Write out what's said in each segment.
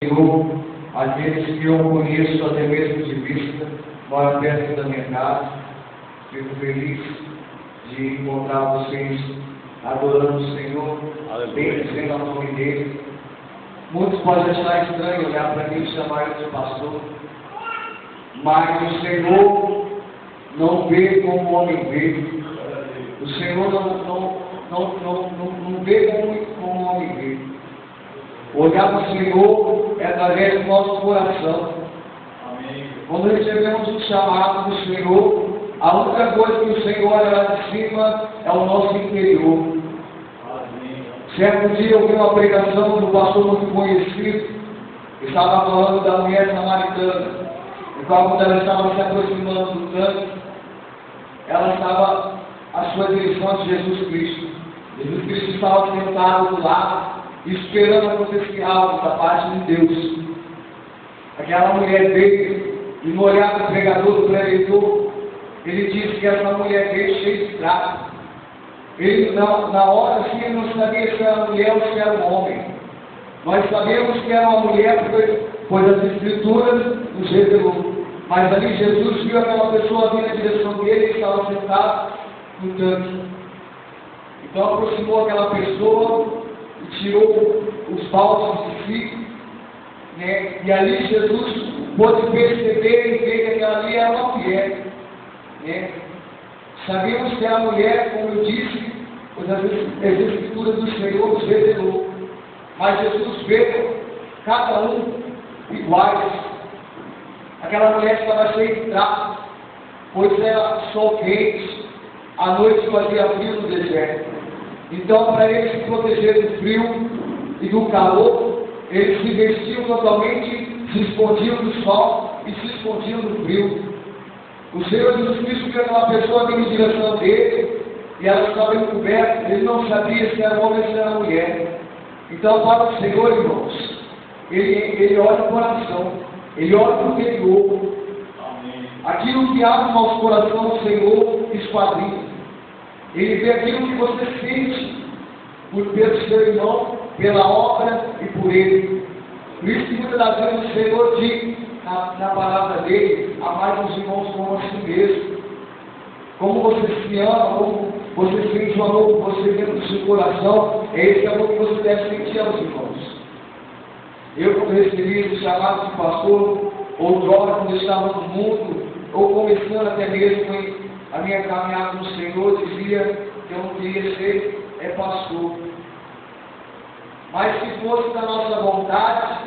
Senhor, aqueles que eu conheço até mesmo de vista, moram perto da minha casa. Fico feliz de encontrar vocês adorando o Senhor, bendizendo ao nome dele. Muitos podem achar estranho olhar para mim e chamar eu de pastor, mas o Senhor não vê como o homem vê. O Senhor não vê como o homem vê. Olhar para o Senhor é através do nosso coração. Amém. Quando recebemos o chamado do Senhor, a única coisa que o Senhor olha lá de cima é o nosso interior. Amém. Certo dia eu vi uma pregação do pastor muito conhecido, que estava falando da mulher samaritana. E quando ela estava se aproximando do tanque, ela estava à sua direção de Jesus Cristo. Jesus Cristo estava sentado do lado, esperando acontecer algo da parte de Deus. Aquela mulher veio, e no olhar do pregador, do pregador, ele disse que essa mulher veio cheia de trapo. Ele, na hora, assim, ele não sabia se era mulher ou se era um homem. Nós sabemos que era uma mulher, pois as Escrituras nos revelou. Mas ali Jesus viu aquela pessoa vir na direção dele e estava sentado no tanque. Então aproximou aquela pessoa e tirou os baldes de si, né? E ali Jesus pôde perceber e ver que aquela ali era uma mulher, né? Sabíamos que era mulher, como eu disse, pois as Escrituras do Senhor nos revelou. Mas Jesus vê cada um iguais. Aquela mulher estava cheia de trapo, pois era sol quente, à noite fazia frio no deserto. Então, para eles se proteger do frio e do calor, eles se vestiam totalmente, se escondiam do sol e se escondiam do frio. O Senhor Jesus Cristo viu aquela pessoa vindo em direção dele, e ela estava encoberta, ele não sabia se era homem ou se era mulher. Então, para o Senhor, irmãos, ele olha o coração, ele olha para o interior. Aquilo que abre o nosso coração, o Senhor esquadrinha. Ele vê aquilo que você sente pelo seu irmão, pela obra e por ele. Por isso que muitas das vezes o Senhor diz na palavra dele: amai os irmãos como a si mesmo. Como você se ama, como você sente o amor que você dentro do seu coração, é esse amor que você deve sentir aos irmãos. Eu, quando recebi o chamado de pastor, outrora, quando estava no mundo, ou começando até mesmo a minha caminhada no Senhor, dizia que eu não queria ser pastor. Mas se fosse da nossa vontade,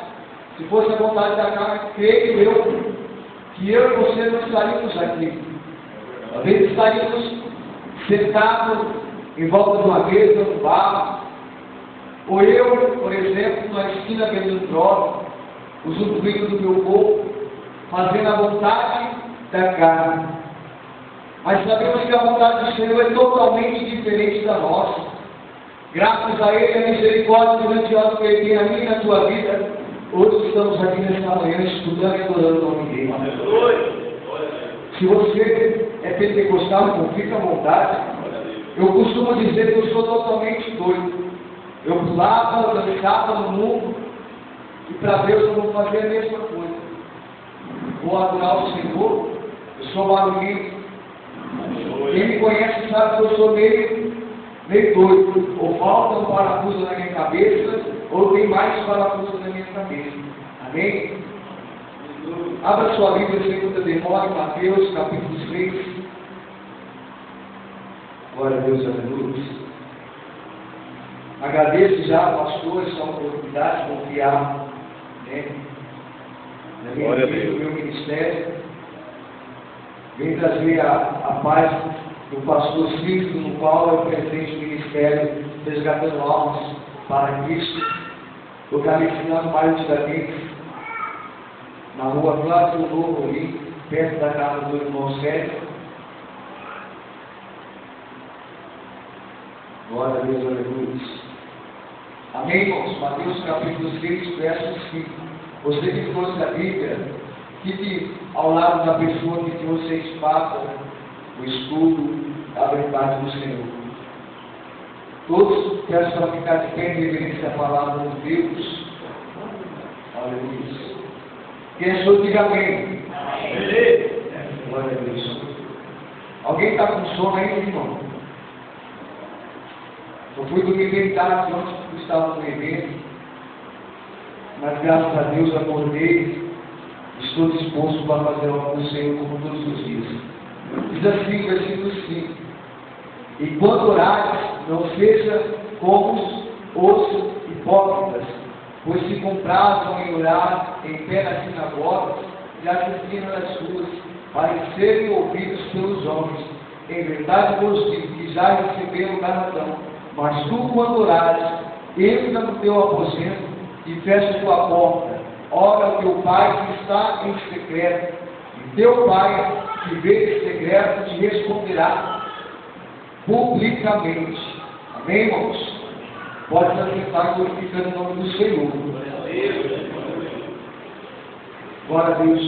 se fosse a vontade da carne, creio eu, que eu e você não estaríamos aqui. Às vezes estaríamos sentados em volta de uma mesa, no bar, ou eu, por exemplo, na esquina vendendo droga, usufruindo do meu corpo, fazendo a vontade da carne. Mas sabemos que a vontade do Senhor é totalmente diferente da nossa. Graças a Ele, a misericórdia grandiosa que Ele tem na minha e na tua vida, hoje estamos aqui nesta manhã estudando e adorando o nome dEle. Se você é pentecostal, então fica à vontade. Eu costumo dizer que eu sou totalmente doido. Eu pulava, dançava no mundo, e para Deus eu vou fazer a mesma coisa. Vou adorar o Senhor, eu sou barulhento. Quem me conhece sabe que eu sou meio doido. Ou falta um parafuso na minha cabeça, ou tem mais parafusos na minha cabeça. Amém? Abra sua Bíblia, segunda demora, Mateus, capítulo 6. Glória a Deus, aleluia. Agradeço já ao pastor essa oportunidade de confiar, né, na minha vida, no meu ministério. Vem trazer a paz do pastor Cícero, no qual é o presidente do ministério, resgatando almas para Cristo. Localizado mais antigamente, na rua Flávio Novo, ali, perto da casa do irmão Sérgio. Glória a Deus, aleluia. Amém, irmãos? Mateus capítulo 6, verso 5. Você que trouxe a Bíblia, fique ao lado da pessoa que trouxe a espada, o escudo, a verdade do Senhor. Todos peço para ficar de pé em reverência à palavra de Deus. Aleluia. Quem achou, diga amém. Glória a Deus. Alguém está com sono aí, irmão? Eu fui dormir bem tarde antes que estava no evento, mas graças a Deus acordei, estou disposto para fazer algo com o Senhor como todos os dias. Diz assim, versículo 5: enquanto orares, não seja como os hipócritas, pois se comprazam em orar em pé nas sinagogas e as esquinas das ruas, para serem ouvidos pelos homens. Em verdade vos digo que já receberam galardão. Mas tu, quando orares, entra no teu aposento e fecha tua porta. Ora ao teu Pai que está em secreto, e teu Pai que vê em secreto te responderá publicamente. Amém, irmãos? Pode se assentar glorificando o nome do Senhor. Glória a Deus.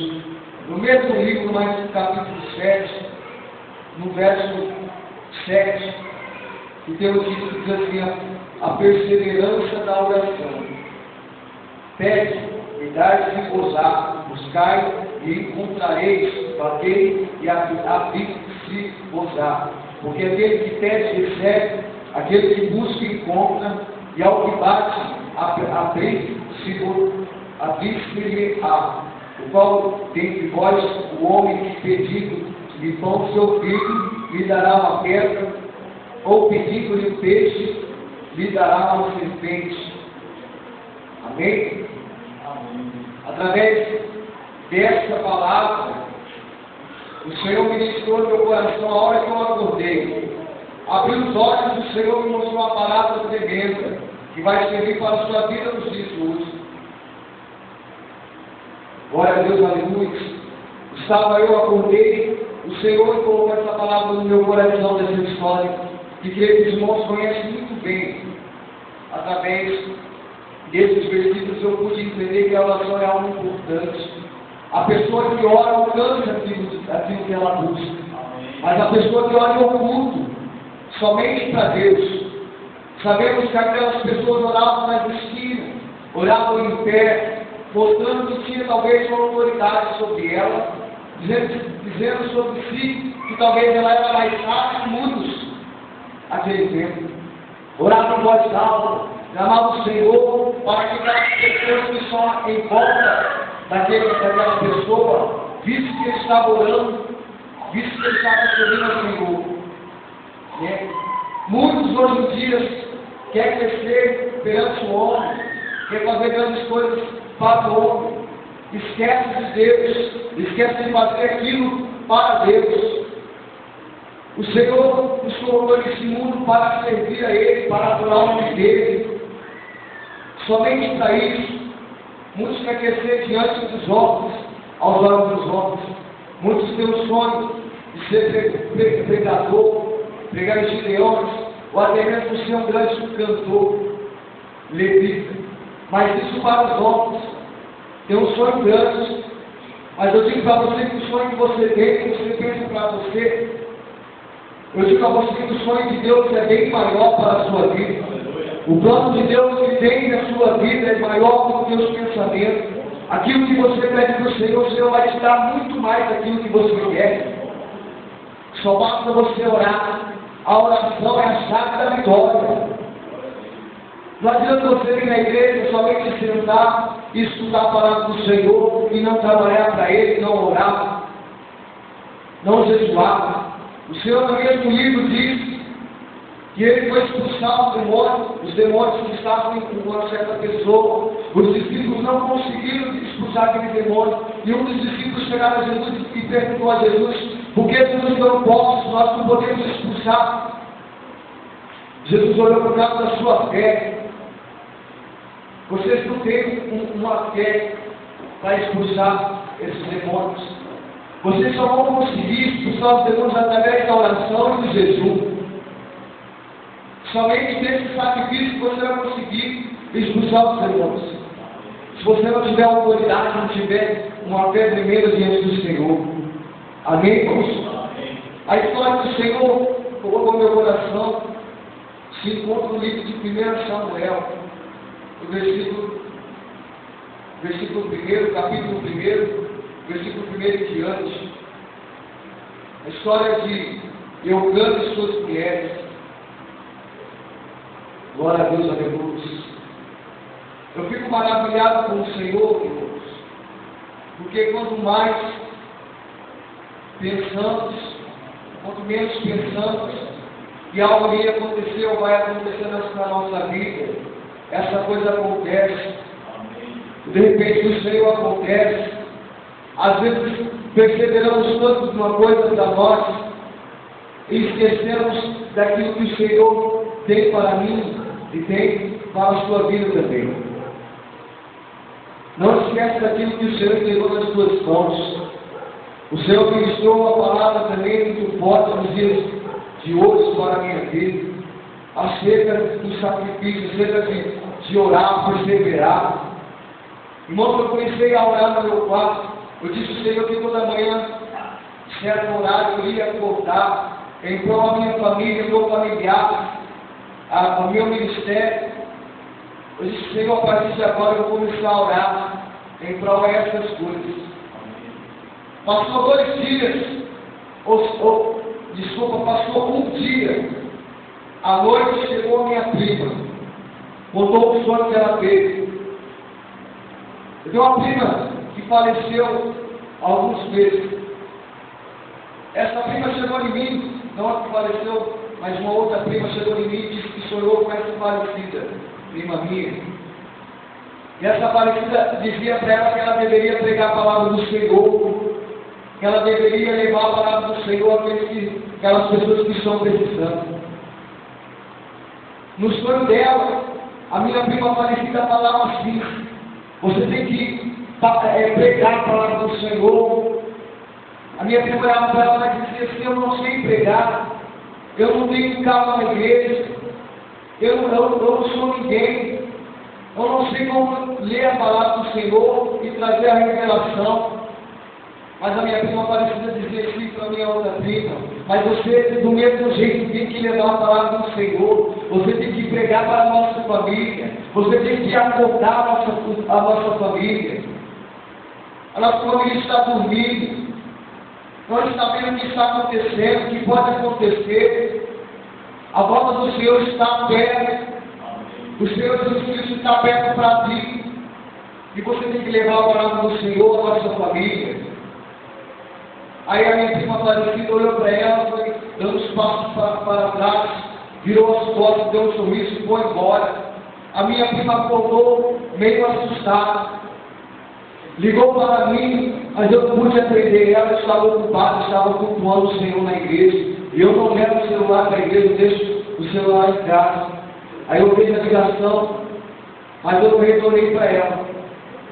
No mesmo livro, mas no capítulo 7, no verso 7, que tem o título que diz assim: a perseverança da oração. Pede, e dai-se-vos-á, buscai, e encontrareis, batei, e abri-se-vos-á. Porque aquele que pede, recebe, aquele que busca, encontra, e ao que bate, abri-se-lhe-á. O qual dentre vós, o homem que pedindo lhe pão seu filho, lhe dará uma pedra, ou pedindo-lhe um peixe, lhe dará uma serpente. Amém? Amém? Através desta palavra, o Senhor ministrou no meu coração a hora que eu acordei. Abriu os olhos, o Senhor me mostrou uma palavra tremenda, que vai servir para a sua vida nos dias de hoje. Glória a Deus, aleluia. Estava eu, acordei, o Senhor colocou essa palavra no meu coração dessa história, que creio que os irmãos conhecem muito bem. Através desses versículos eu pude entender que a oração é algo importante. A pessoa que ora alcança aquilo que ela busca. Mas a pessoa que ora em oculto, somente para Deus. Sabemos que aquelas pessoas oravam nas esquinas, oravam em pé, mostrando que tinha talvez uma autoridade sobre ela, dizendo sobre si que talvez ela era mais sábia que muitos aquele tempo. Orava em voz alta, clamava o Senhor para que aquelas pessoas que estão em volta daquela pessoa, visto que ele estava orando, visto que ele estava servindo ao Senhor. Muitos hoje em dia querem crescer perante o homem, querem fazer grandes coisas para o homem, esquece de Deus, esquece de fazer aquilo para Deus. O Senhor nos colocou nesse mundo para servir a Ele, para adorar o nome dEle. Somente para isso, muitos querem crescer diante dos homens, aos olhos dos homens. Muitos têm o sonho de ser pregador, pregar em Gideões, ou até mesmo ser um grande cantor, levita. Mas isso para os homens tem um sonho grande. Mas eu digo para você que o sonho que você tem, que você pensa para você, eu digo a você que o sonho de Deus é bem maior para a sua vida. O plano de Deus que tem na sua vida é maior do que os pensamentos. Aquilo que você pede para o Senhor vai te dar muito mais daquilo que você quer. Só basta você orar. A oração é a chave da vitória. Não adianta você vir na igreja somente sentar e estudar a palavra do Senhor e não trabalhar para Ele, não orar, não jejuar. O Senhor no mesmo livro diz que Ele foi expulsar os demônios que estavam em uma certa pessoa. Os discípulos não conseguiram expulsar aquele demônio. E um dos discípulos chegaram a Jesus e perguntou a Jesus: por que Jesus não pode, nós não podemos expulsar? Jesus olhou para o lado da sua fé. Vocês não têm uma fé para expulsar esses demônios. Vocês só vão conseguir expulsar os demônios através da oração e do jejum. Somente nesse sacrifício você vai conseguir expulsar os demônios. Se você não tiver autoridade, não tiver uma fé tremenda diante do Senhor. Amém, irmãos? A história que o Senhor colocou no meu coração se encontra no livro de 1 Samuel, no versículo 1, capítulo 1, versículo 1 em diante. A história de Eucana e suas mulheres. Glória a Deus, aleluia. Eu fico maravilhado com o Senhor, irmãos, porque quanto mais pensamos, quanto menos pensamos que algo ia acontecer ou vai acontecer na nossa vida, essa coisa acontece. De repente o Senhor acontece. Às vezes perceberemos tanto de uma coisa para nós e esquecemos daquilo que o Senhor tem para mim e tem para a sua vida também. Não esquece daquilo que o Senhor entregou nas suas mãos. O Senhor ministrou uma palavra também muito forte nos dias de hoje para a minha vida, acerca do sacrifício, acerca de orar, perseverar. Irmão, eu comecei a orar no meu quarto. Eu disse ao Senhor que toda manhã, certo horário, eu ia acordar em prol da minha família, meu familiar, ao meu ministério. Eu disse, Senhor, a partir de agora eu vou começar a orar em prol dessas coisas. Passou 2 dias, passou um dia. À noite chegou a minha prima, contou o sonho que ela teve. Eu tenho uma prima que faleceu há alguns meses. Essa prima chegou em mim, não a que faleceu, mas uma outra prima chegou em mim e disse que chorou com essa falecida prima minha. E essa falecida dizia para ela que ela deveria pregar a palavra do Senhor, que ela deveria levar a palavra do Senhor aquelas pessoas que estão precisando. No sonho dela, a minha prima falecida falava assim: você tem que pregar a palavra do Senhor. A minha prima olhava para ela e dizia assim: eu não sei pregar, eu não tenho carro na igreja, eu não sou ninguém, eu não sei como ler a palavra do Senhor e trazer a revelação. Mas a minha prima falecida dizia assim para a minha outra prima: mas você, do mesmo jeito, tem que levar a palavra do Senhor, você tem que pregar para a nossa família, você tem que acordar a nossa família. A nossa família está dormindo, nós sabemos o que está acontecendo, o que pode acontecer. A volta do Senhor está perto, o Senhor Jesus Cristo está perto para ti, e você tem que levar a palavra do Senhor à nossa família. Aí a minha prima falecida olhou para ela, foi dando os passos para trás, virou as costas, deu um sorriso e foi embora. A minha prima acordou meio assustada, ligou para mim, mas eu não pude atender ela, eu estava ocupado, estava cultuando o Senhor na igreja, e eu não levo o celular para a igreja, eu deixo o celular em casa. Aí eu fiz a ligação, mas eu não retornei para ela.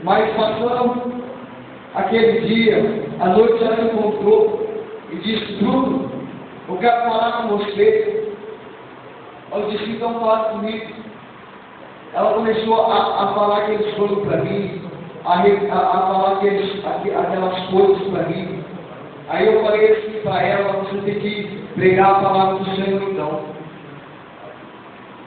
Mas passando aquele dia, à noite ela me encontrou e disse: Bruno, eu quero falar com você. Eu disse: então fala comigo. Ela começou a falar aqueles sonhos para mim, a falar aquelas coisas para mim. Aí eu falei assim para ela: você tem que pregar a palavra do Senhor então.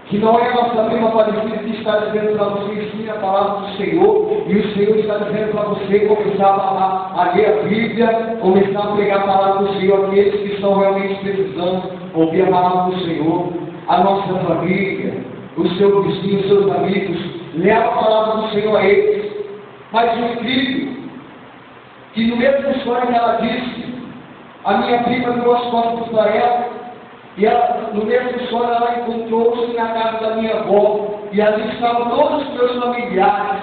Que não é a nossa prima falecida que está dizendo para você ensine a palavra do Senhor, e o Senhor está dizendo para você começar a ler a Bíblia, começar a pregar a palavra do Senhor àqueles que estão realmente precisando ouvir a palavra do Senhor, a nossa família, os seus vizinhos, os seus amigos, leva a palavra do Senhor a eles. Mas o incrível, que no mesmo sonho que ela disse, a minha prima virou as costas para ela, e ela, no mesmo sonho, ela encontrou-se na casa da minha avó, e ali estavam todos os meus familiares,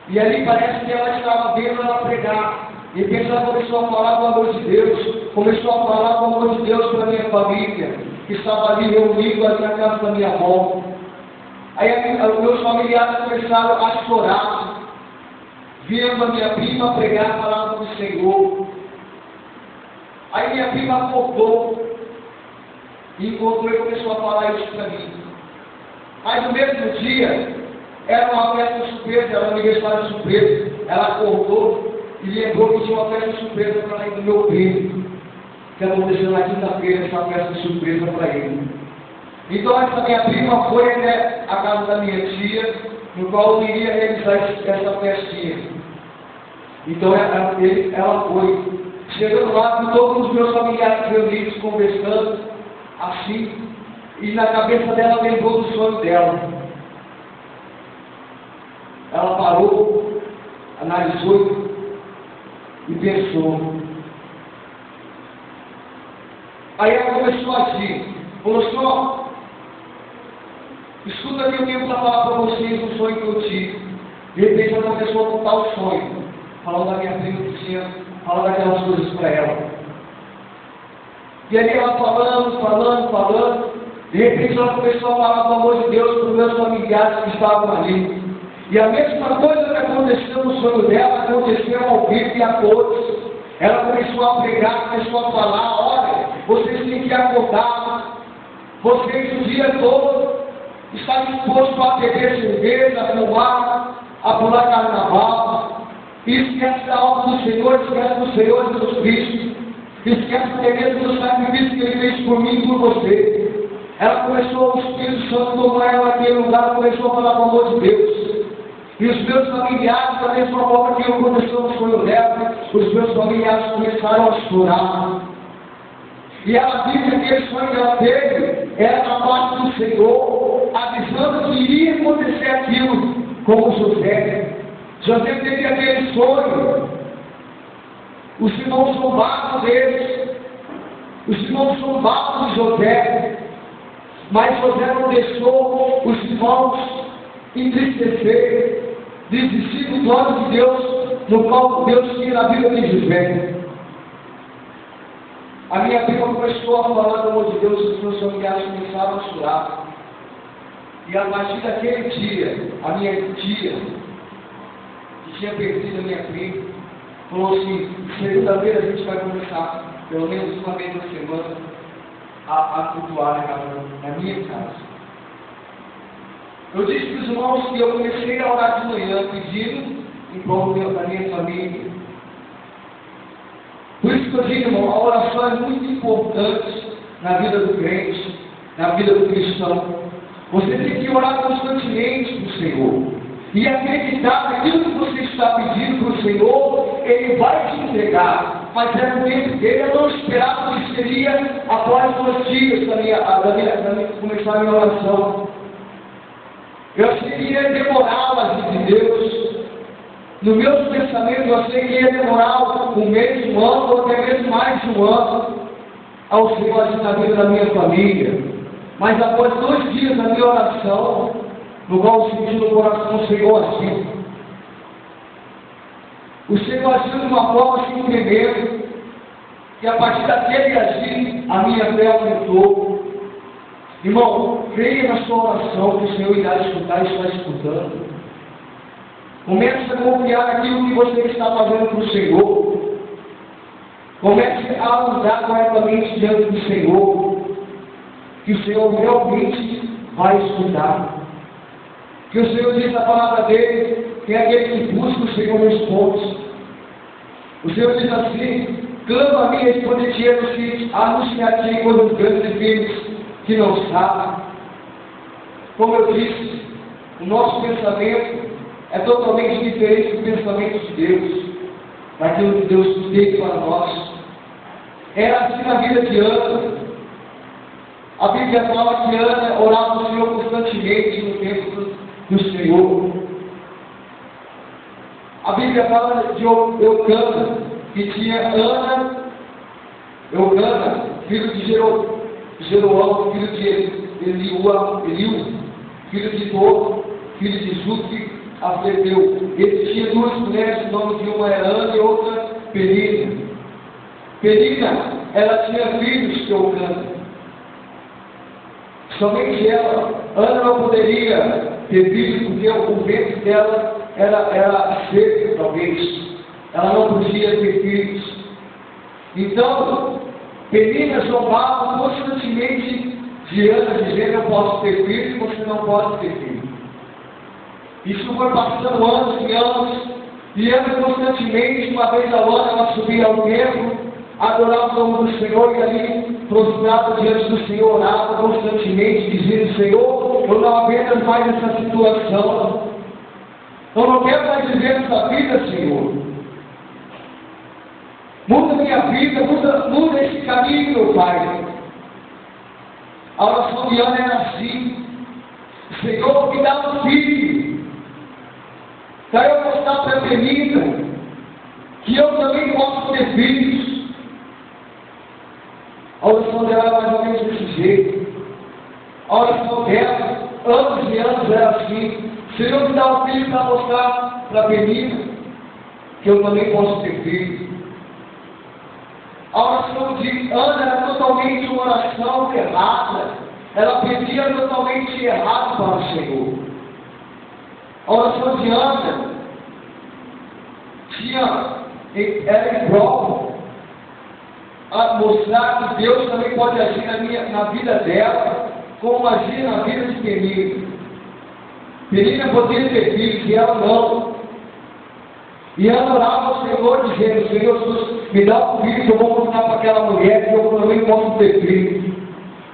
e ali parece que ela estava vendo ela pregar, e ela começou a falar do amor de Deus, começou a falar do amor de Deus para a minha família, que estava ali reunido ali na casa da minha avó. Aí os meus familiares começaram a chorar, vendo a minha prima pregar a palavra do Senhor. Aí minha prima acordou, e encontrou e começou a falar isso para mim. Mas no mesmo dia, era uma festa surpresa, era um aniversário surpresa. Ela acordou e lembrou que tinha uma festa surpresa para ele do meu primo, que aconteceu na quinta-feira, essa festa surpresa para ele. Então essa minha prima foi até a casa da minha tia, no qual eu iria realizar essa festinha. Então ela foi. Chegando lá, com todos os meus familiares reunidos, conversando, assim, e na cabeça dela lembrou do sonho dela. Ela parou, analisou e pensou. Aí ela começou assim, falou só, escuta que eu tenho para falar para vocês um sonho que eu tive. De repente ela começou a contar o sonho, falando da minha prima que tinha falando daquelas coisas para ela. E ali ela falando, de repente ela começou a falar do amor de Deus para os meus familiares que estavam ali. E a mesma coisa que aconteceu no sonho dela, aconteceu ao vivo e a todos. Ela começou a pregar, começou a falar, olha, vocês têm que acordar, vocês o dia todo estão dispostos a beber cerveja, a fumar, a pular carnaval, e esquece da obra do Senhor, esquece do Senhor Jesus Cristo, esquece do sacrifício que Ele fez por mim e por você. Ela começou, o Espírito Santo tomou ela naquele lugar, começou a falar do amor de Deus. E os meus familiares, da mesma forma que aconteceu no sonho dela, os meus familiares começaram a chorar. E ela disse que aquele sonho que ela teve era da parte do Senhor, avisando que iria acontecer aquilo, como José. José teve aquele sonho, os irmãos zombavam deles, os irmãos zombavam de José, mas José não deixou os irmãos entristecer, desistir do plano de Deus, no qual Deus tinha na vida de José. A minha prima começou a falar do amor de Deus, os meus familiares começaram a chorar. E a partir daquele dia, a minha tia, que tinha perdido a minha prima, falou assim, segunda-feira a gente vai começar, pelo menos uma vez na semana, a cultuar na minha casa. Eu disse para os irmãos que eu comecei a orar de manhã, pedindo em prol da minha família. Por isso que eu digo, irmão, a oração é muito importante na vida do crente, na vida do cristão. Você tem que orar constantemente para o Senhor e acreditar que aquilo que você está pedindo para o Senhor, Ele vai te entregar. Mas é no tempo dele. Eu não esperava que seria após 2 dias da começar a minha oração. Eu achei que ia demorar a vida de Deus. No meu pensamento, eu achei que ia demorar um mês, um ano, ou até mesmo mais de um ano, ao Senhor agir na vida da minha família. Mas após 2 dias da minha oração, no qual eu senti no coração o Senhor agiu. O Senhor agiu de uma forma assim tremenda, que a partir daquele agir, a minha fé aumentou. Irmão, creia na sua oração, que o Senhor irá escutar e está escutando. Comece a confiar naquilo que você está fazendo para o Senhor. Comece a andar corretamente diante do Senhor, que o Senhor realmente vai escutar. Que o Senhor diz na palavra dele, que é aquele que busca o Senhor responde. O Senhor diz assim, clama a mim e responder-te-ei, anunciar-te coisas grandes e firmes que não sabem. Como eu disse, o nosso pensamento é totalmente diferente do pensamento de Deus, daquilo que Deus tem para nós. Era assim na vida de Ana. A Bíblia fala que Ana orava ao Senhor constantemente no templo do Senhor. A Bíblia fala de Eucana, que tinha Eucana, filho de Jeroão, filho de Eliú, filho de Dor, filho de Zufi, Aflebeu. Ele tinha 2 mulheres, o nome de uma era Ana e outra Penina. Penina, ela tinha filhos de Eucana. Somente ela, Ana não poderia ter filhos, porque o ventre dela era seco, talvez. Ela não podia ter filhos. Então, Penina zombava constantemente de Ana, dizendo: eu posso ter filho e você não pode ter filho. Isso foi passando anos e anos, e Ana constantemente, uma vez ao ano, ela subia ao templo, adorava o nome do Senhor, e ali, prostrada diante do Senhor, orava constantemente, dizendo: Senhor, eu não aguento mais essa situação, Eu não quero mais viver essa vida, Senhor. Muda minha vida, muda esse caminho, meu Pai. A oração de Ana era assim: Senhor, me dá um filho, para eu mostrar para a Penina que eu também posso ter filhos. A oração dela era mais ou menos desse jeito. A oração dela, anos e anos, era assim: Senhor, me dá um filho para mostrar para a Penina que eu também posso ter filhos. A oração de Ana era totalmente uma oração errada. Ela pedia totalmente errado para o Senhor. A oração de Ana era em prol a mostrar que Deus também pode agir na vida dela, como agir na vida de Penina. Penina podia ter filhos e ela não. E ela orava ao Senhor dizendo: Senhor, me dá um filho que eu vou mostrar para aquela mulher que eu também posso ter filho.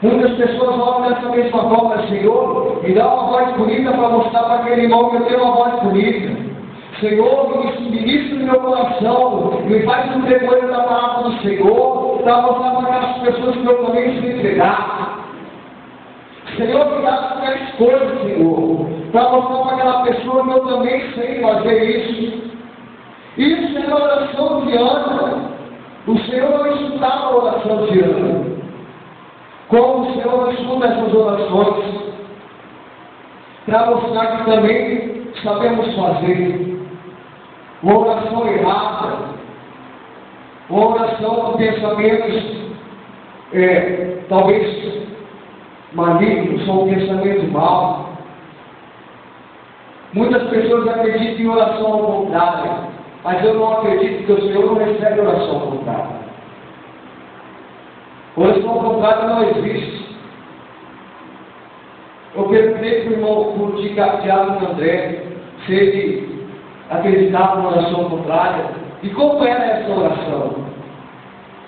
Muitas pessoas oram dessa mesma forma: Senhor, me dá uma voz bonita para mostrar para aquele irmão que eu tenho uma voz bonita. Senhor, ministra no meu coração, me faz um depois da palavra do Senhor, para mostrar para aquelas pessoas que eu também se entregar. Senhor, me dá qualquer coisas, Senhor, para mostrar para aquela pessoa que eu também sei fazer isso. Isso é a oração de Ana. O Senhor não escutava a oração de Ana, como o Senhor não escuta essas orações, para mostrar que também sabemos fazer. Uma oração errada, uma oração com pensamentos talvez malignos, ou pensamento mau. Muitas pessoas acreditam em oração ao contrário, mas eu não acredito que o Senhor não recebe oração ao contrário. Oração ao contrário não existe. Eu perguntei para o irmão, para o Tiago André, se ele acreditava na oração contrária, e como era essa oração?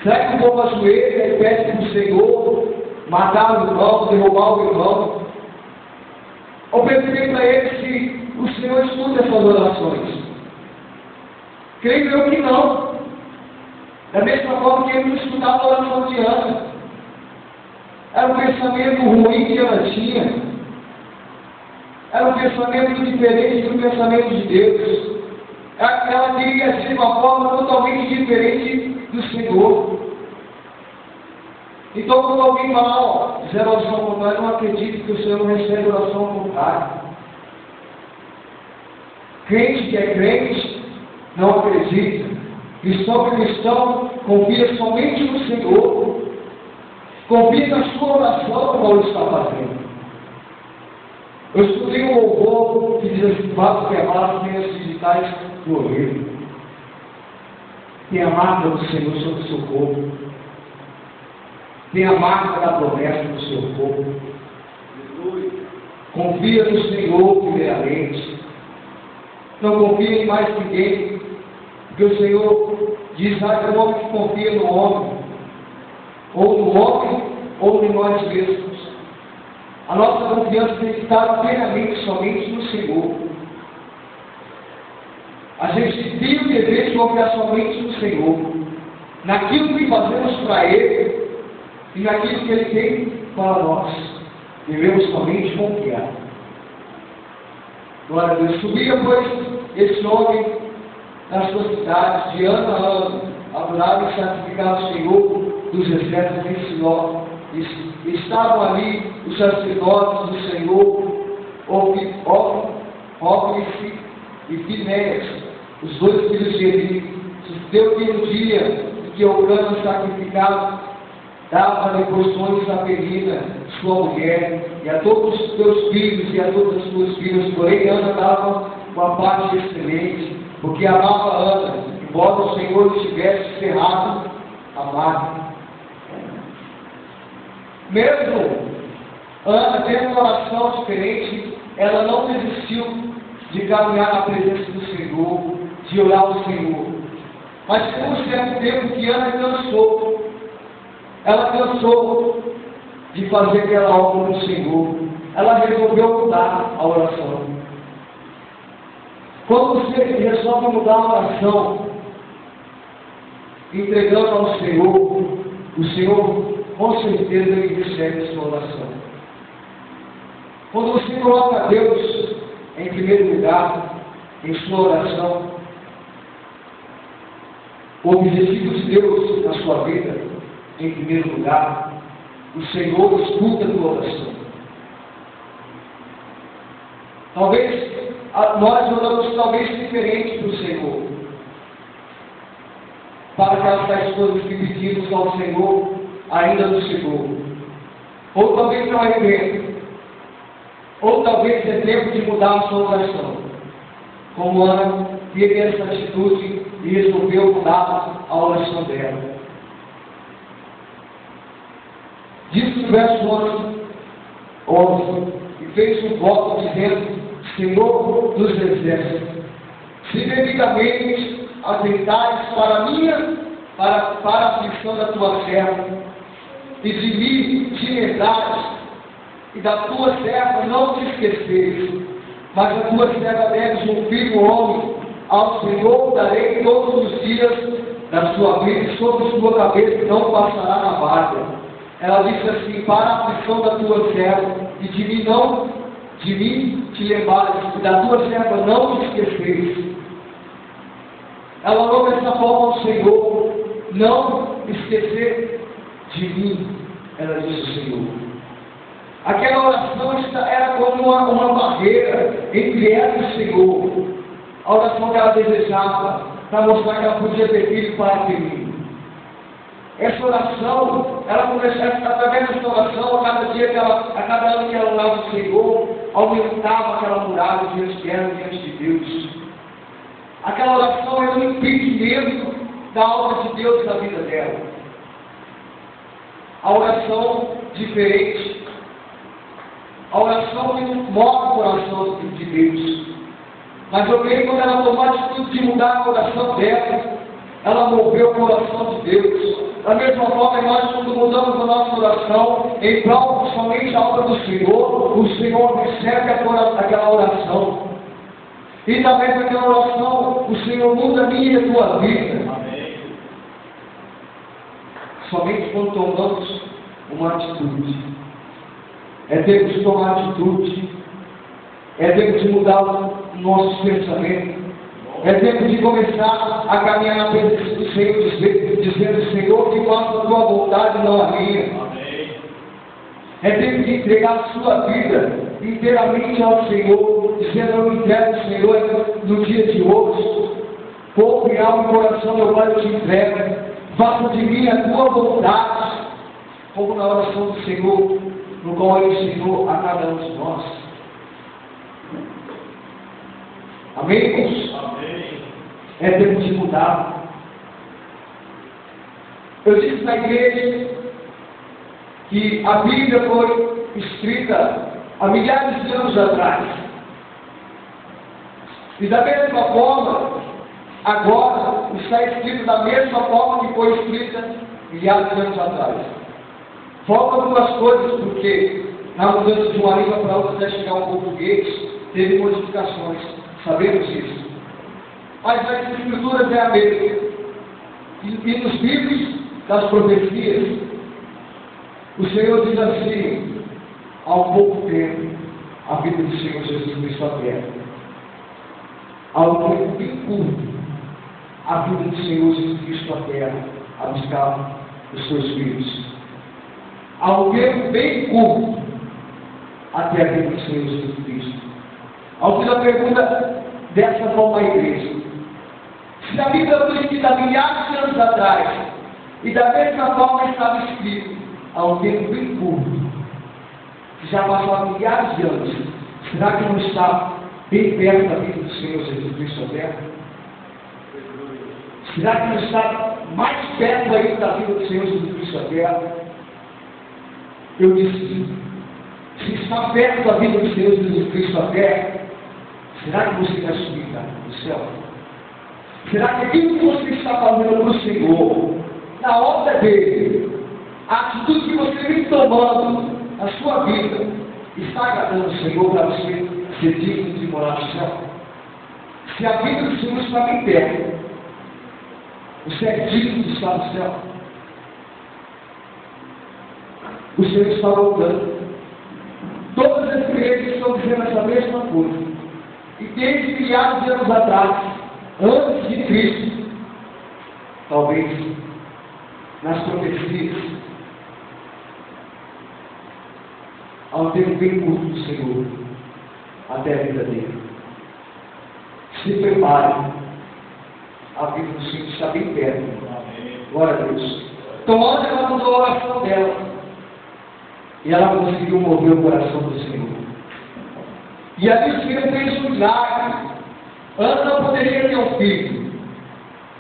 Será que o povo ajoelha e pede para o Senhor matar o irmão, derrubar o irmão? Eu perguntei para ele se o Senhor escuta essas orações. Creio eu que não. Da mesma forma que ele não escutava a oração de Ana. Era um pensamento ruim que ela tinha. Era um pensamento diferente do pensamento de Deus. Ela queria agir de uma forma totalmente diferente do Senhor. Então, quando alguém fala, fizer oração contrária, eu não acredito que o Senhor não recebe oração contrária. Crente que é crente, não acredita. Cristão que é cristão, confia somente no Senhor. Confia na sua oração como ele está fazendo. Eu escutei um louvor que diz assim: faço que amar tem as digitais do orelho. Tem a marca do Senhor sobre o seu corpo. Tem a marca da promessa do seu corpo. Confia no Senhor primeiramente. Não confia em mais ninguém. Porque o Senhor diz: que o homem que confia no homem, ou em nós mesmos. A nossa confiança tem que estar plenamente somente no Senhor. A gente tem o dever de confiar somente no Senhor, naquilo que fazemos para Ele e naquilo que Ele tem para nós. Devemos somente confiar. Glória a Deus. Subia, pois, esse homem nas suas cidades, de ano a ano, adorava e santificava o Senhor dos exércitos em Siló. Estavam ali os sacerdotes do Senhor, Ofni e Finéias, os dois filhos de Eli. Sucedeu que no dia em que Eucana sacrificava, dava-lhe porções a Penina, sua mulher, e a todos os teus filhos e a todas as tuas filhas. Porém, Ana dava uma parte excelente, porque amava Ana, embora o Senhor tivesse cerrado a marca. Mesmo Ana tendo uma oração diferente, ela não desistiu de caminhar na presença do Senhor, de orar ao Senhor. Mas por um certo tempo que Ana cansou, ela cansou de fazer aquela obra no Senhor. Ela resolveu mudar a oração. Quando você resolve mudar a oração, entregando ao Senhor, o Senhor, com certeza, Ele recebe a sua oração. Quando você coloca Deus em primeiro lugar, em sua oração, o objetivo de Deus na sua vida, em primeiro lugar, o Senhor escuta a tua oração. Talvez nós oramos talvez diferente para o Senhor, para aquelas coisas que pedimos ao Senhor ainda não chegou, ou talvez não é tempo, ou talvez é tempo de mudar a sua oração. Como Ana teve essa atitude e resolveu mudar a oração dela. Diz no verso 11, e fez um voto dizendo: Senhor dos exércitos, se devidamente atentares para a aflição da tua serva, e de mim te lembrares, e da tua serva não te esqueceres, mas a tua serva deves um filho homem, ao Senhor darei todos os dias da sua vida, e sobre sua cabeça não passará navalha. Ela disse assim: para a aflição da tua serva, e de mim te lembrares, e da tua serva não te esqueceres. Ela orou dessa forma ao Senhor: não esquecer de mim, ela disse ao Senhor. Aquela oração era como uma barreira entre ela e o Senhor. A oração que ela desejava, para mostrar que ela podia ter filho para ter filho. Essa oração, ela começava, através dessa oração, a cada ano que ela orava o Senhor, aumentava aquela muralha diante dela, diante de Deus. Aquela oração era um impedimento da obra de Deus na vida dela. A oração diferente, a oração que move o coração de Deus. Mas eu creio que quando ela tomou a atitude de mudar o coração dela, ela moveu o coração de Deus. Da mesma forma, nós, quando mudamos a nossa oração em prol somente da obra do Senhor, o Senhor recebe aquela oração. E através daquela oração, o Senhor muda a minha e a tua vida. Amém. Somente quando tomamos uma atitude. É tempo de tomar atitude. É tempo de mudar o nosso pensamento. É tempo de começar a caminhar na presença do Senhor, dizendo: Senhor, que faça a tua vontade, não a minha. Amém. É tempo de entregar a sua vida inteiramente ao Senhor, dizendo: eu me entrego ao Senhor no dia de hoje. Corpo e alma e coração, meu Pai, eu te entrego. Faça de mim a tua vontade, como na oração do Senhor, no qual Ele ensinou a cada um de nós. Amém, irmãos? Amém. É tempo de mudar. Eu disse na igreja que a Bíblia foi escrita há milhares de anos atrás. E da mesma forma, agora está escrito da mesma forma que foi escrita milhares de anos atrás. Faltam duas coisas, porque na mudança de uma língua para outra, até chegar ao português, teve modificações. Sabemos isso. Mas as escrituras é a mesma. E nos livros das profecias, o Senhor diz assim: há um pouco tempo, a vida do Senhor Jesus Cristo na terra. Há um tempo bem curto, a vida do Senhor Jesus Cristo na terra, a buscar os seus filhos. Há um tempo bem curto, até a vida do Senhor Jesus Cristo. Ao que a pergunta dessa forma à igreja: se a Bíblia foi escrita há milhares de anos atrás, e da mesma forma estava escrito há um tempo bem curto, que já passou há milhares de anos, será que não está bem perto da vida do Senhor Jesus Cristo na terra? Será que não está mais perto ainda da vida do Senhor Jesus Cristo na terra? Eu disse sim. Se está perto da vida do Senhor Jesus Cristo na terra, será que você vai subir no céu? Será que aquilo que você está fazendo para o Senhor, na obra dele, a atitude que você vem tomando na sua vida, está agradando o Senhor para você ser digno de morar no céu? Se a vida do Senhor está bem perto, você é digno de estar no céu. O Senhor está voltando. Todas as igrejas estão dizendo essa mesma coisa. E desde milhares de anos atrás, antes de Cristo, talvez nas profecias, há um tempo bem curto do Senhor, até a vida dele. Se prepare, a vida do Senhor está bem perto. Glória a Deus. Então, ontem ela mudou a oração dela, e ela conseguiu mover o coração do Senhor. E ali o Senhor fez um milagre. Ana não poderia ter um filho.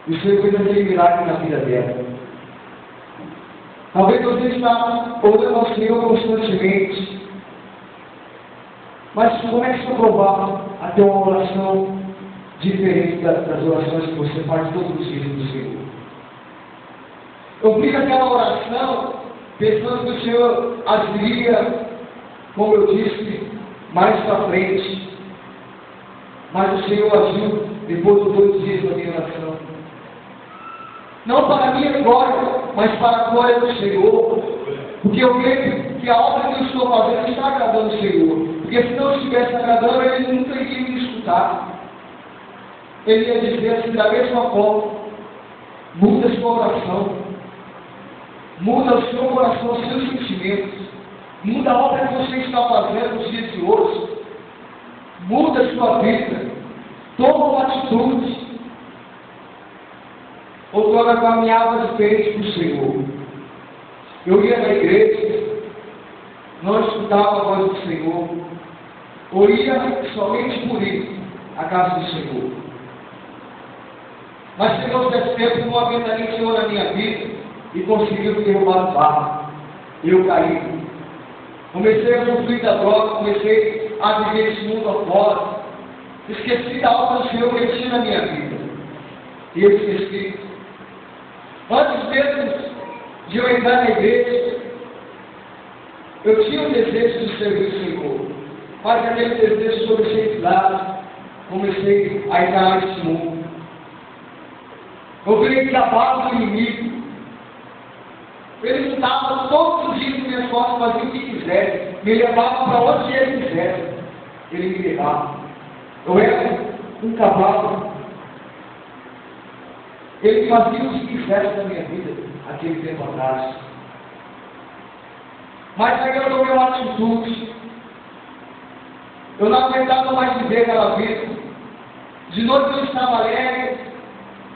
E o Senhor fez aquele milagre na vida dela. Talvez você está orando ao Senhor constantemente. Mas comece a provar a ter uma oração diferente das orações que você faz todos os dias do Senhor. Eu fiz aquela oração pensando que o Senhor agiria, como eu disse, mais para frente. Mas o Senhor agiu depois dos 2 dias da minha oração. Não para a minha glória, mas para a glória do Senhor. Porque eu creio que a obra que eu estou fazendo está agradando o Senhor. Porque se não estivesse agradando, Ele nunca iria me escutar. Ele ia dizer assim, da mesma forma: muda a sua oração, muda o seu coração, os seus sentimentos, muda a obra que você está fazendo nos dias de hoje, muda a sua vida, toma uma atitude. Outrora eu caminhava diferente para o Senhor. Eu ia na igreja, não escutava a voz do Senhor, ou ia somente por ir à casa do Senhor. Mas chegou certo tempo, uma ventania do Senhor na minha vida e conseguiu me derrubar do barro. Eu caí. Comecei a sofrer da droga, comecei a viver esse mundo afora. Esqueci da obra do Senhor que Ele tinha na minha vida. E eu esqueci. Antes mesmo de eu entrar na igreja, eu tinha um desejo de servir o Senhor. Mas aquele desejo eu deixei de lado. Comecei a entrar nesse mundo. Eu virei trabalho do inimigo. Ele lutava todos os dias com minhas costas, fazia o que quisesse, me levava para onde ele quisesse. Ele me levava. Eu era um cavalo. Ele fazia o que quisesse na minha vida, aquele tempo atrás. Mas aí eu tomei uma atitude. Eu não aguentava mais viver aquela vida. De noite eu estava alegre,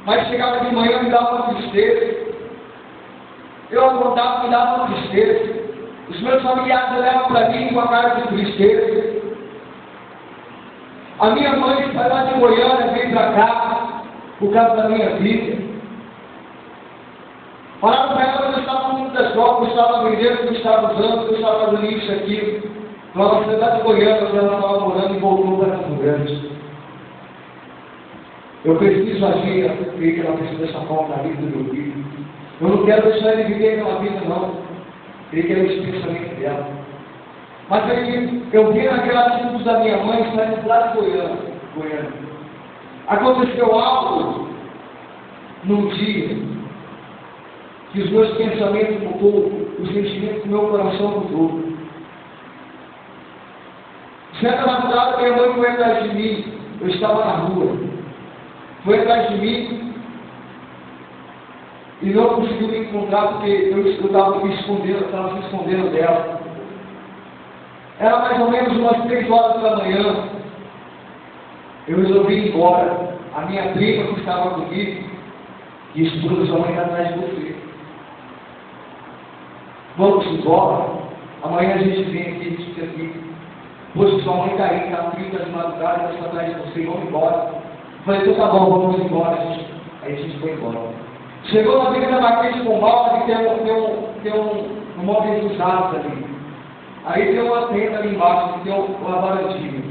mas chegava de manhã e me dava uma tristeza. Eu acordava e me dava uma tristeza. Os meus familiares olhavam para mim com a cara de tristeza. A minha mãe foi lá de Goiânia, veio para cá, por causa da minha vida. Falaram para ela que eu estava no mundo das drogas, que eu estava vendendo, que eu estava usando, que eu estava fazendo isso e aquilo. Então ela foi lá de Goiânia, onde ela estava morando e voltou para Campo Grande. Eu preciso agir, eu creio que ela precisa dessa forma na vida do meu filho. Eu não quero deixar ele viver aquela vida, não. Ele quer esse pensamento dela. Mas aí, eu vi naquela atitude da minha mãe saindo lá de Goiânia. Aconteceu algo num dia que os meus pensamentos mudou, os sentimentos do meu coração mudou. Certa madrugada, minha mãe foi atrás de mim. Eu estava na rua. Foi atrás de mim e não conseguiu me encontrar porque eu estava me escondendo, estava se escondendo dela. Era mais ou menos umas 3 horas da manhã. Eu resolvi ir embora. A minha prima que estava comigo disse: "Bruno, sua mãe está atrás de você. Vamos embora. Amanhã a gente vem aqui, a gente fica aqui. Pois sua mãe está aí, está frita de madrugada, ela está atrás de você, vamos embora." Eu falei: "Então tá bom, vamos embora." Aí a gente foi embora. Chegou na beira da Marquês de Pombal, ali tem um móveis usados ali. Aí tem uma tenda ali embaixo, que tem uma varandinha.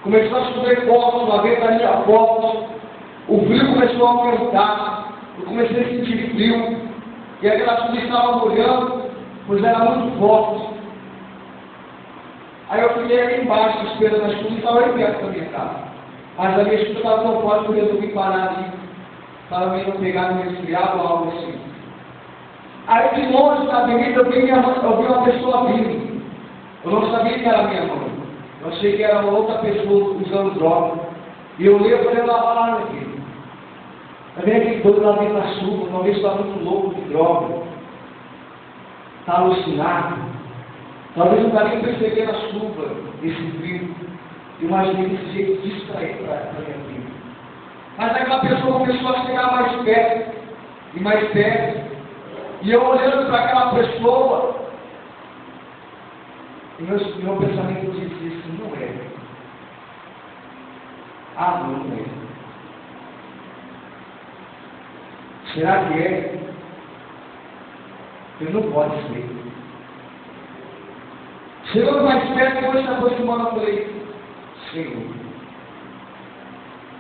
Começou a chover forte, uma vez ali a forte. O frio começou a aumentar. Eu comecei a sentir frio. E aquela chuva estava molhando, pois era muito forte. Aí eu fiquei ali embaixo, esperando a chuva, e estava aí perto da minha casa. Mas a minha escuta estava tão forte que eu resolvi parar ali, para mim não pegar no resfriado ou algo assim. Aí de longe na avenida eu vi uma pessoa vindo. Eu não sabia que era minha mãe. Eu achei que era uma outra pessoa usando droga. E eu olhei e falei, lá, meu filho. Eu venho aquele doido lá dentro da chuva, talvez está muito louco de droga. Está alucinado. Talvez não está nem percebendo a chuva, esse frio. Eu imaginei desse jeito distrair para minha vida. Mas aquela pessoa começou a chegar mais perto, e mais perto. E eu olhando para aquela pessoa, e meu pensamento dizia assim, não é. Ah, não é. Será que é? Ele não pode ser. Chegou mais perto, depois se aproximando, eu falei, Senhor,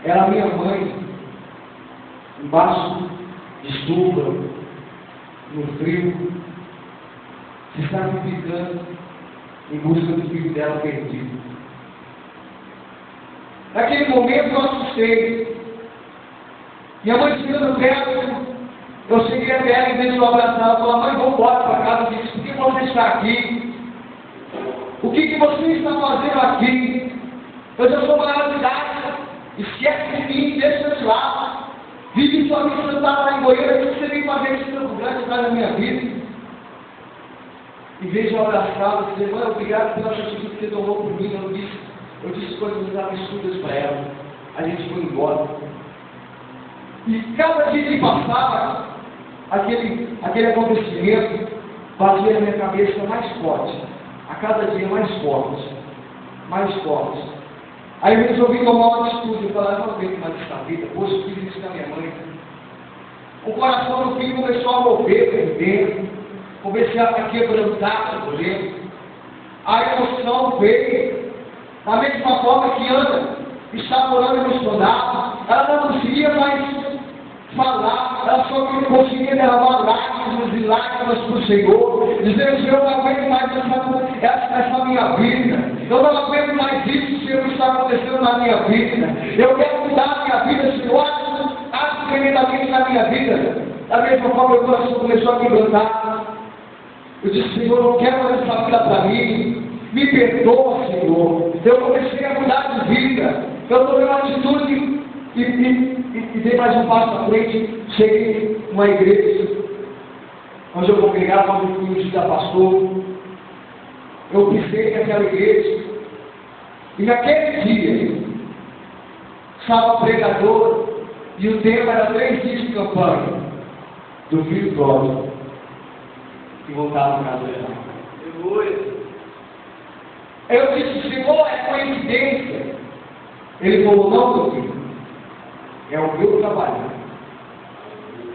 era minha mãe, embaixo de estufa, no frio, que estava me picando em busca do filho dela perdido. Naquele momento eu assustei. Minha mãe chegando perto, eu cheguei até ela, em vez de eu abraçar, eu falei, mãe, vou embora para casa. Eu disse, por que você está aqui? O que você está fazendo aqui? Eu já sou maior de idade, esquece de mim, deixa eu de lado. Vive sua vida, você estava lá em Goiânia, o que você vem fazer esse Campo Grande atrás da minha vida? Em vez de eu abraçar, eu disse, mãe, obrigado pela atitude que você tomou por mim. Eu disse coisas absurdas para ela. A gente foi embora. E cada dia que passava, aquele acontecimento batia na minha cabeça mais forte. A cada dia mais forte. Mais forte. Aí eu resolvi tomar uma atitude. Eu falei, não aguento mais essa vida. Poxa, eu fiz isso com a minha mãe. O coração do filho começou a mover por dentro. Comecei a quebrantar por dentro. A emoção veio. Da mesma forma que Ana estava orando e emocionada, ela não conseguia mais falar, ela só conseguia derramar lágrimas e lágrimas para o Senhor, dizendo, Senhor, eu não aguento mais essa minha vida, eu não aguento mais isso, Senhor, que está acontecendo na minha vida, eu quero mudar a minha vida, Senhor, age tremendamente na minha vida. Da mesma forma, meu coração começou a quebrantar. Eu disse, Senhor, eu não quero mais essa vida para mim. Me perdoa, Senhor. Eu comecei a mudar de vida. Eu tomei uma atitude e dei mais um passo à frente. Cheguei numa igreja onde eu congregava, onde eu fui da pastor. Eu pisei naquela igreja. E naquele dia, estava o pregador e o tema era 3 dias de campanha do filho pródigo que voltava para casa dele. Eu disse, Senhor, é coincidência. Ele falou, não, meu filho. É o meu trabalho.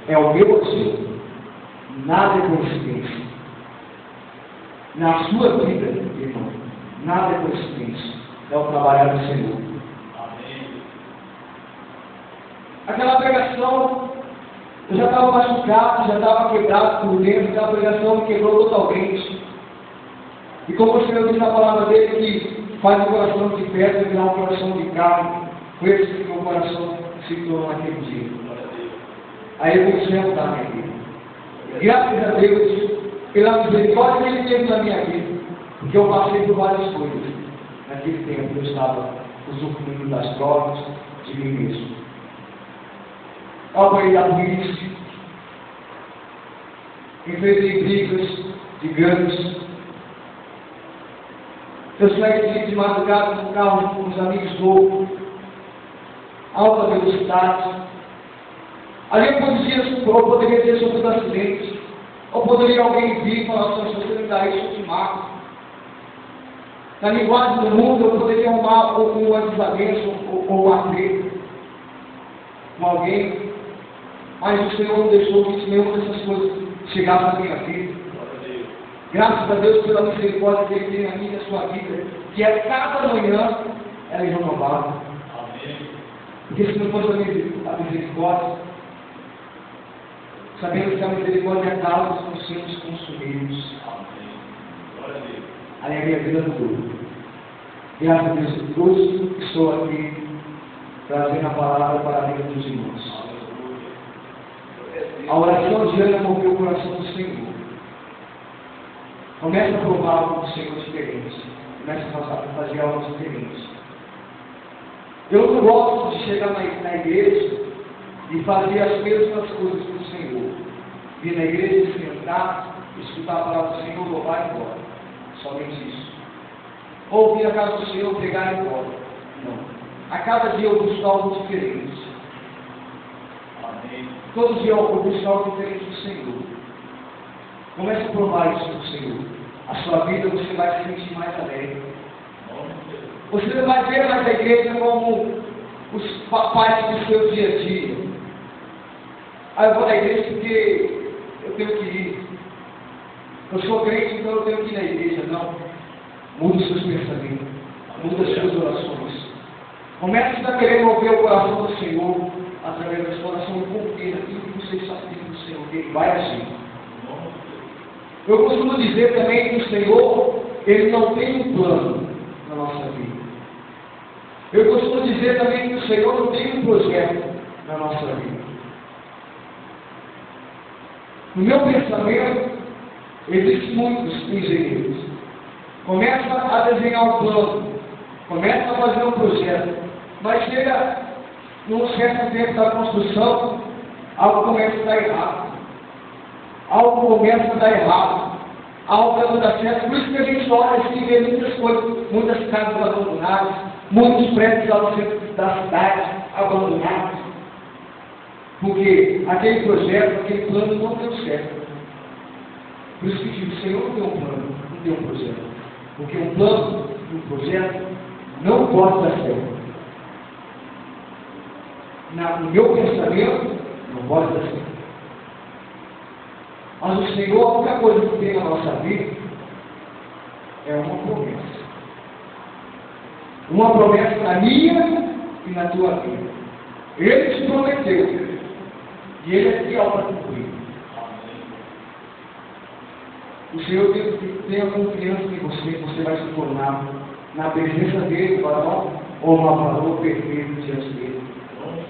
É o meu auxílio. Nada é coincidência. Na sua vida, irmão, nada é coincidência. É o trabalhar do Senhor. Amém. Aquela pregação, eu já estava machucado, já estava quebrado por dentro. Aquela pregação me quebrou totalmente. E como o Senhor diz na palavra dele que faz o coração de pedra virar um coração de carne, foi esse que meu coração se tornou naquele dia. Aí eu comecei a mudar minha vida. Graças a Deus, pela misericórdia que Ele teve na minha vida, porque eu passei por várias coisas. Naquele tempo eu estava usufruindo das drogas de mim mesmo. Eu apanhei da polícia, enfrentei brigas de gangues. Eu saí de madrugada com o carro com os amigos loucos, alta velocidade. Ali eu poderia ter sofrido acidente, ou poderia alguém vir e falar assim, se você me dá isso, eu te mato. Na linguagem do mundo, eu poderia arrumar um desavenço ou uma treta com alguém, mas o Senhor não deixou que nenhuma dessas coisas chegasse na minha vida. Graças a Deus pela misericórdia que Ele tem na minha e na sua vida, que é cada manhã ela é renovada. Porque se não fosse a misericórdia, sabemos que a misericórdia acaba os sermos consumidos. Aí a minha vida mudou. Graças a Deus, hoje estou aqui trazendo a palavra para a vida dos irmãos. A oração diária moveu o coração do Senhor. Começa a provar algo do Senhor diferente. Começa a fazer algo diferente. Eu não gosto de chegar na igreja e fazer as mesmas coisas do Senhor. Vir na igreja, sentar, escutar a palavra do Senhor, louvar e ir embora. Somente isso. Ou vir à casa do Senhor, pregar e ir embora. Não. A cada dia eu busco algo diferente. Amém. Todos os dias eu busco algo diferente do Senhor. Comece a provar isso do Senhor. A sua vida você vai se sentir mais alegre. Você não vai ver mais a igreja como os papais do seu dia a dia. Eu vou na igreja porque eu tenho que ir. Eu sou crente, então eu tenho que ir na igreja. Não. Muda os seus pensamentos. Muda as suas orações. Comece a querer mover o coração do Senhor através da sua oração e confia naquilo que você está pedindo do Senhor, que Ele vai agir. Eu costumo dizer também que o Senhor, Ele não tem um plano na nossa vida. Eu costumo dizer também que o Senhor não tem um projeto na nossa vida. No meu pensamento, existem muitos engenheiros. Começa a desenhar um plano, começa a fazer um projeto, mas chega num certo tempo da construção, algo começa a dar errado. Algo começa a dar errado. Algo não dá certo. Por isso que a gente olha assim e vê muitas coisas, muitas casas abandonadas, muitos prédios ao centro da cidade abandonados. Porque aquele projeto, aquele plano não deu certo. Por isso que digo, o Senhor não tem um plano, não tem um projeto. Porque um plano e um projeto não pode dar certo. No meu pensamento, não pode dar certo. Mas o Senhor, a única coisa que tem na nossa vida é uma promessa. Uma promessa na minha e na tua vida. Ele te prometeu. E Ele é fiel para cumprir. O Senhor tem a confiança em você vai se tornar na presença dele, varão ou uma valor perfeito diante dele.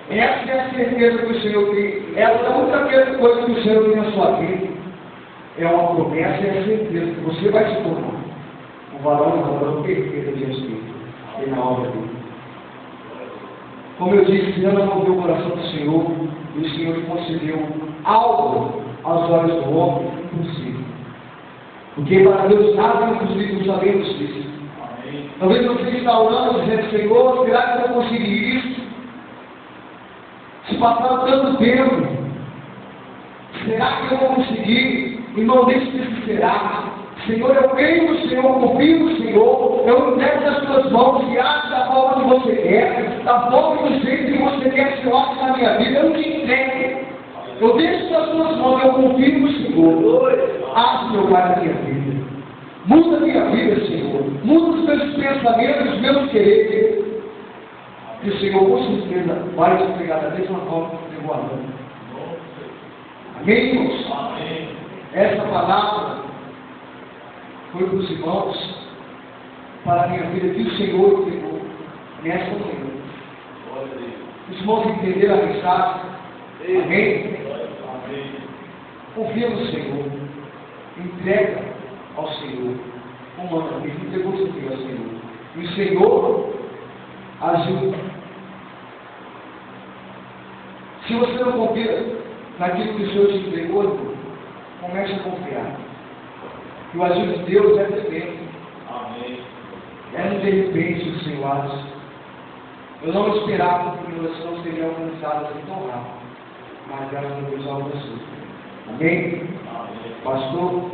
Essa é a certeza que o Senhor tem. Essa é a única coisa que o Senhor tem na sua vida. É uma promessa e a certeza que você vai se tornar um varão e uma valor perfeito diante dele. E na obra dele. Como eu disse, Ana moveu o coração do Senhor e o Senhor lhe concedeu algo aos olhos do homem impossível. Porque para Deus nada é impossível, sabemos disso. Amém. Talvez você está orando dizendo, Senhor, será que eu vou conseguir isso? Se passar tanto tempo, será que eu vou conseguir? Irmão, deixe de será. Senhor, eu creio no Senhor, confio no Senhor, eu entrego nas tuas mãos e age da forma que você quer, da forma que você quer que eu age na minha vida, eu te entrego. Eu deixo nas tuas mãos, eu confio no Senhor. Age, meu Pai, na minha vida. Muda a minha vida, Senhor. Muda os meus pensamentos, os meus quereres. E o Senhor, com certeza, vai te entregar da mesma forma que entregou a Ana. Amém, irmãos? Amém. Essa palavra foi para os irmãos, para a minha vida, que o Senhor entregou nessa manhã. Os irmãos entenderam a mensagem. Amém? Amém. Confia no Senhor. Entrega ao Senhor. Como Ana fez, entregou seu filho ao Senhor. E o Senhor ajuda. Se você não confia naquilo que o Senhor te entregou, comece a confiar. Que o ajuda de Deus é tremendo. Amém. É de repente o Senhor age. Eu não esperava que meus não seriam alcançadas assim tão rápido. Mas graças a Deus alcançou. Amém? Amém. Pastor?